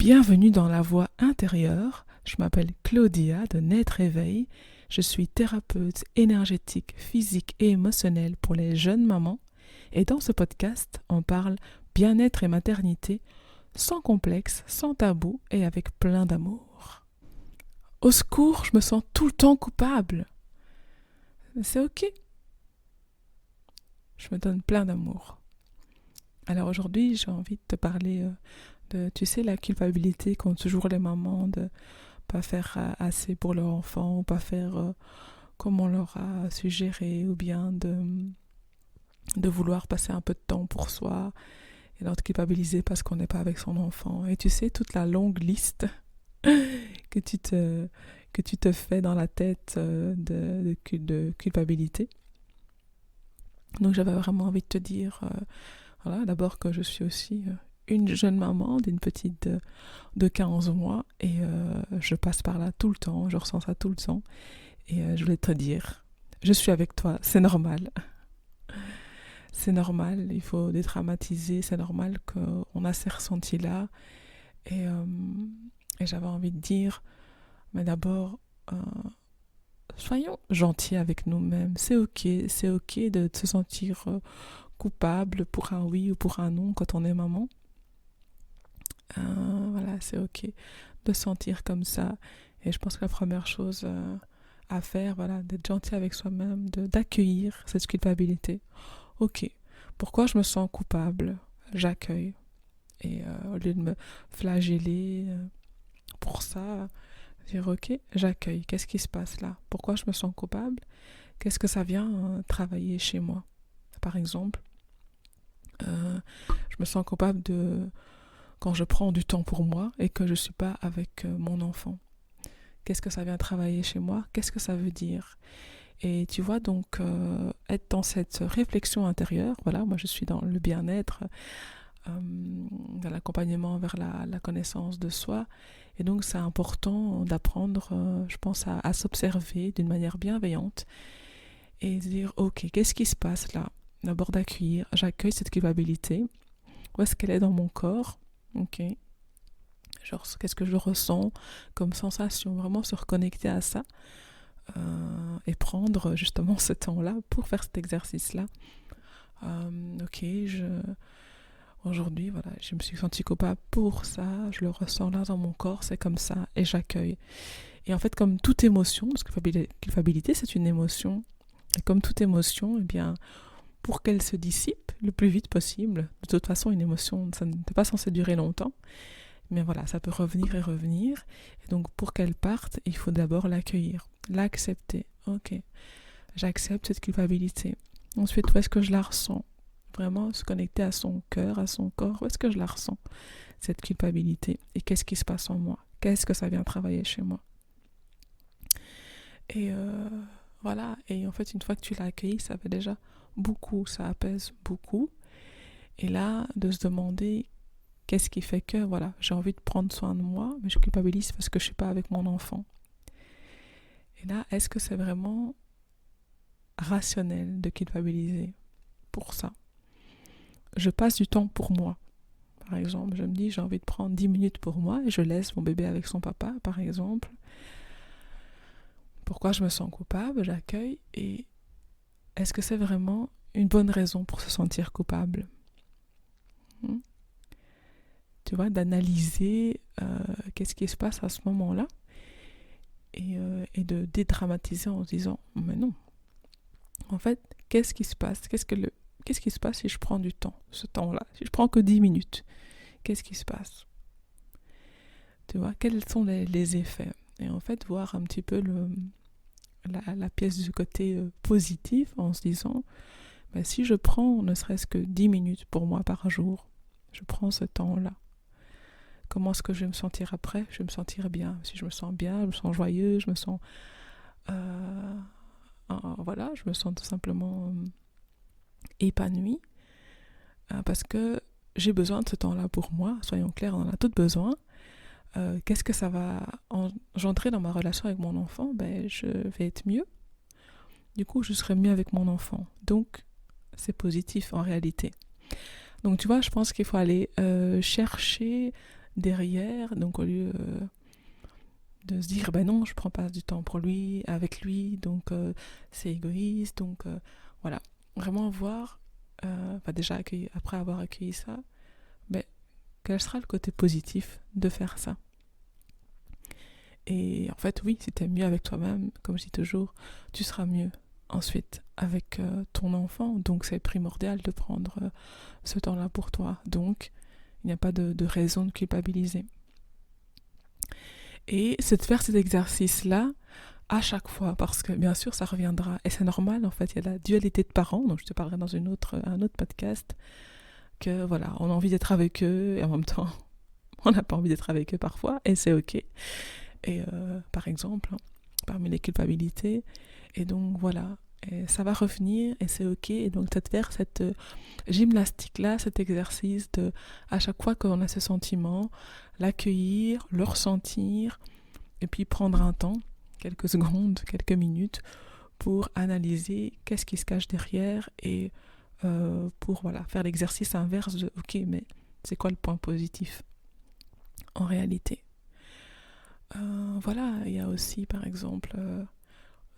Bienvenue dans la voie intérieure. Je m'appelle Claudia de Net Réveil. Je suis thérapeute énergétique, physique et émotionnelle pour les jeunes mamans. Et dans ce podcast, on parle bien-être et maternité sans complexe, sans tabou et avec plein d'amour. Au secours, je me sens tout le temps coupable. C'est ok. Je me donne plein d'amour. Alors aujourd'hui, j'ai envie de te parler de, tu sais, la culpabilité qu'ont toujours les mamans de pas faire assez pour leur enfant ou pas faire comme on leur a suggéré ou bien de vouloir passer un peu de temps pour soi et d'être culpabilisé parce qu'on n'est pas avec son enfant. Et tu sais, toute la longue liste que tu te fais dans la tête de culpabilité. Donc j'avais vraiment envie de te dire, voilà, d'abord que je suis aussi une jeune maman d'une petite de 15 mois et je passe par là tout le temps, je ressens ça tout le temps et je voulais te dire, je suis avec toi, c'est normal. C'est normal, il faut dédramatiser, c'est normal qu'on a ces ressentis-là et j'avais envie de dire, mais d'abord, soyons gentils avec nous-mêmes, c'est ok de se sentir coupable pour un oui ou pour un non quand on est maman. Voilà, c'est ok de se sentir comme ça. Et je pense que la première chose à faire, voilà, d'être gentil avec soi-même, d'accueillir cette culpabilité. Ok, pourquoi je me sens coupable? J'accueille. Et au lieu de me flageller pour ça, dire ok, j'accueille. Qu'est-ce qui se passe là? Pourquoi je me sens coupable? Qu'est-ce que ça vient travailler chez moi? Par exemple, je me sens coupable quand je prends du temps pour moi et que je ne suis pas avec mon enfant. Qu'est-ce que ça vient travailler chez moi? Qu'est-ce que ça veut dire? Et tu vois, donc, être dans cette réflexion intérieure, voilà, moi je suis dans le bien-être, dans l'accompagnement vers la connaissance de soi. Et donc, c'est important d'apprendre, je pense, à s'observer d'une manière bienveillante et de dire, ok, qu'est-ce qui se passe là? D'abord d'accueillir, j'accueille cette culpabilité. Où est-ce qu'elle est dans mon corps? Ok. Genre, qu'est-ce que je ressens comme sensation? Vraiment se reconnecter à ça et prendre justement ce temps-là pour faire cet exercice-là. Ok, aujourd'hui, voilà, je me suis sentie coupable pour ça, je le ressens là dans mon corps, c'est comme ça, et j'accueille. Et en fait, comme toute émotion, parce que culpabilité, c'est une émotion, et comme toute émotion, eh bien, pour qu'elle se dissipe le plus vite possible, de toute façon, une émotion, ça n'est pas censé durer longtemps, mais voilà, ça peut revenir et revenir. Et donc, pour qu'elle parte, il faut d'abord l'accueillir, l'accepter. Ok, j'accepte cette culpabilité. Ensuite, où est-ce que je la ressens? Vraiment se connecter à son cœur, à son corps. Où est-ce que je la ressens, cette culpabilité? Et qu'est-ce qui se passe en moi? Qu'est-ce que ça vient travailler chez moi? Et voilà. Et en fait, une fois que tu l'as accueilli, ça fait déjà beaucoup, ça apaise beaucoup. Et là, de se demander qu'est-ce qui fait que, voilà, j'ai envie de prendre soin de moi, mais je culpabilise parce que je ne suis pas avec mon enfant. Et là, est-ce que c'est vraiment rationnel de culpabiliser pour ça? Je passe du temps pour moi. Par exemple, je me dis, j'ai envie de prendre 10 minutes pour moi et je laisse mon bébé avec son papa, par exemple. Pourquoi je me sens coupable? J'accueille. Et est-ce que c'est vraiment une bonne raison pour se sentir coupable? Tu vois, d'analyser qu'est-ce qui se passe à ce moment-là et de dédramatiser en se disant, mais non. En fait, qu'est-ce qui se passe? Qu'est-ce qui se passe si je prends du temps, ce temps-là? Si je prends que 10 minutes, qu'est-ce qui se passe? Tu vois, quels sont les effets? Et en fait, voir un petit peu la pièce du côté positif en se disant, ben, si je prends ne serait-ce que 10 minutes pour moi par jour, je prends ce temps-là. Comment est-ce que je vais me sentir après? Je vais me sentir bien. Si je me sens bien, je me sens joyeux, je me sens... voilà, je me sens tout simplement épanouie parce que j'ai besoin de ce temps-là pour moi. Soyons clairs, on en a tous besoin. Qu'est-ce que ça va engendrer dans ma relation avec mon enfant? Ben, je vais être mieux. Du coup, je serai mieux avec mon enfant. Donc, c'est positif en réalité. Donc, tu vois, je pense qu'il faut aller chercher derrière. Donc au lieu de se dire, ben non, je prends pas du temps pour lui, avec lui, donc c'est égoïste. Donc voilà, vraiment voir, déjà après avoir accueilli ça, ben, quel sera le côté positif de faire ça. Et en fait, oui, si tu es mieux avec toi-même, comme je dis toujours, tu seras mieux ensuite avec ton enfant. Donc c'est primordial de prendre ce temps-là pour toi. Donc il n'y a pas de raison de culpabiliser. Et c'est de faire cet exercice-là à chaque fois, parce que bien sûr ça reviendra. Et c'est normal, en fait, il y a la dualité de parents, donc je te parlerai dans un autre podcast, que voilà, on a envie d'être avec eux, et en même temps, on n'a pas envie d'être avec eux parfois, et c'est ok. Et par exemple, parmi les culpabilités, et donc voilà, et ça va revenir, et c'est ok. Et donc c'est de faire cette gymnastique-là, cet exercice de, à chaque fois qu'on a ce sentiment, l'accueillir, le ressentir, et puis prendre un temps, quelques secondes, quelques minutes, pour analyser qu'est-ce qui se cache derrière, et pour voilà, faire l'exercice inverse de ok, mais c'est quoi le point positif en réalité. Voilà, il y a aussi par exemple,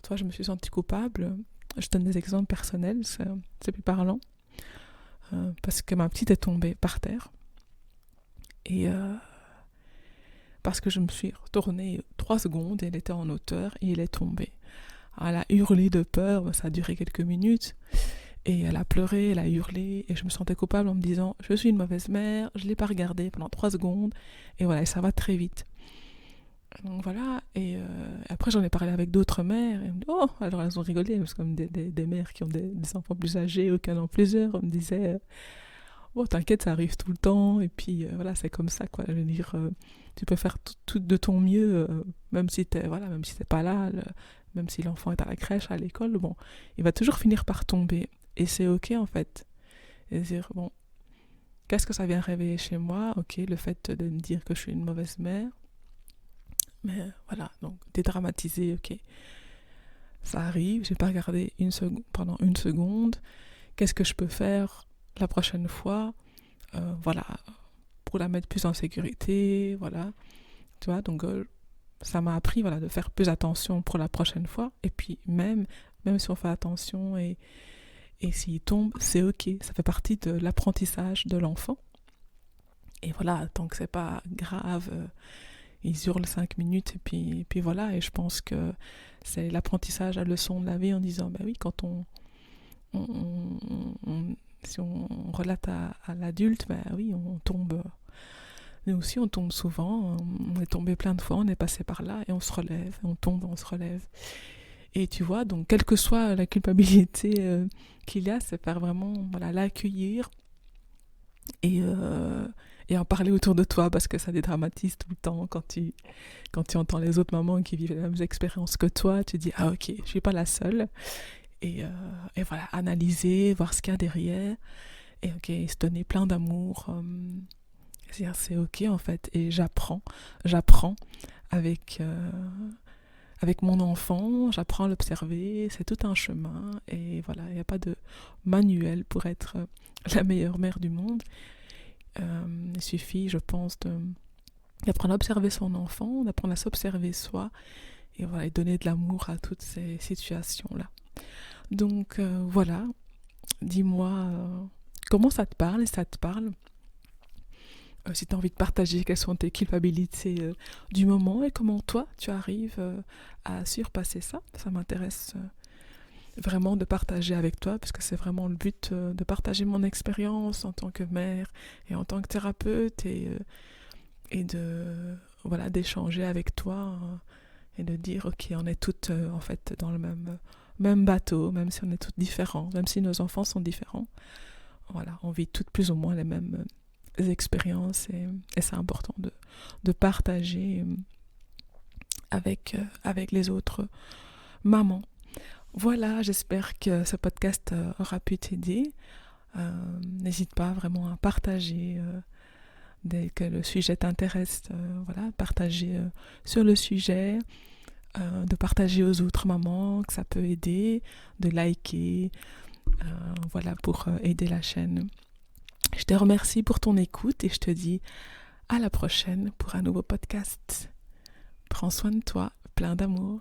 toi je me suis sentie coupable, je donne des exemples personnels, c'est plus parlant, parce que ma petite est tombée par terre, et parce que je me suis retournée 3 secondes, et elle était en hauteur, et elle est tombée. Alors, elle a hurlé de peur, ça a duré quelques minutes, et elle a pleuré, elle a hurlé, et je me sentais coupable en me disant, je suis une mauvaise mère, je ne l'ai pas regardée pendant 3 secondes, et voilà, et ça va très vite. Donc voilà, et après j'en ai parlé avec d'autres mères, et elles me disent, oh, alors elles ont rigolé, parce que comme des mères qui ont des enfants plus âgés ou qui en ont plusieurs, elles me disaient, oh t'inquiète, ça arrive tout le temps, et puis voilà, c'est comme ça, quoi. Je veux dire, tu peux faire tout de ton mieux, même si t'es pas là, même si l'enfant est à la crèche, à l'école, bon, il va toujours finir par tomber, et c'est ok en fait. Et dire, bon, qu'est-ce que ça vient réveiller chez moi? Ok, le fait de me dire que je suis une mauvaise mère, mais voilà, donc dédramatiser, ok, ça arrive, j'ai pas regardé pendant une seconde, qu'est-ce que je peux faire la prochaine fois, voilà, pour la mettre plus en sécurité, voilà, tu vois, donc ça m'a appris, voilà, de faire plus attention pour la prochaine fois, et puis même si on fait attention, et s'il tombe, c'est ok, ça fait partie de l'apprentissage de l'enfant, et voilà, tant que c'est pas grave, ils hurlent 5 minutes, et puis voilà, et je pense que c'est l'apprentissage, la leçon de la vie, en disant, ben oui, quand si on relate à l'adulte, ben oui, on tombe, nous aussi on tombe souvent, on est tombé plein de fois, on est passé par là, et on se relève, on tombe, on se relève. Et tu vois, donc quelle que soit la culpabilité qu'il y a, c'est faire vraiment, voilà, l'accueillir, et en parler autour de toi, parce que ça dédramatise tout le temps quand tu entends les autres mamans qui vivent les mêmes expériences que toi, tu dis, ah ok, je suis pas la seule, et voilà, analyser, voir ce qu'il y a derrière, et ok, se donner plein d'amour, c'est ok en fait, et j'apprends avec mon enfant, j'apprends à l'observer, c'est tout un chemin, et voilà, il n'y a pas de manuel pour être la meilleure mère du monde. Il suffit, je pense, d'apprendre à observer son enfant, d'apprendre à s'observer soi, et voilà, et donner de l'amour à toutes ces situations-là. Donc voilà, dis-moi comment ça te parle, et ça te parle. Si tu as envie de partager quelles sont tes culpabilités du moment, et comment toi tu arrives à surpasser ça. Ça m'intéresse vraiment de partager avec toi, parce que c'est vraiment le but de partager mon expérience en tant que mère et en tant que thérapeute, et de voilà, d'échanger avec toi, et de dire ok, on est toutes en fait dans le même bateau, même si on est toutes différents, même si nos enfants sont différents, voilà, on vit toutes plus ou moins les mêmes expériences, et c'est important de partager avec les autres mamans. Voilà, j'espère que ce podcast aura pu t'aider. N'hésite pas vraiment à partager dès que le sujet t'intéresse, voilà, partager sur le sujet, de partager aux autres mamans, que ça peut aider, de liker, voilà, pour aider la chaîne. Je te remercie pour ton écoute, et je te dis à la prochaine pour un nouveau podcast. Prends soin de toi, plein d'amour.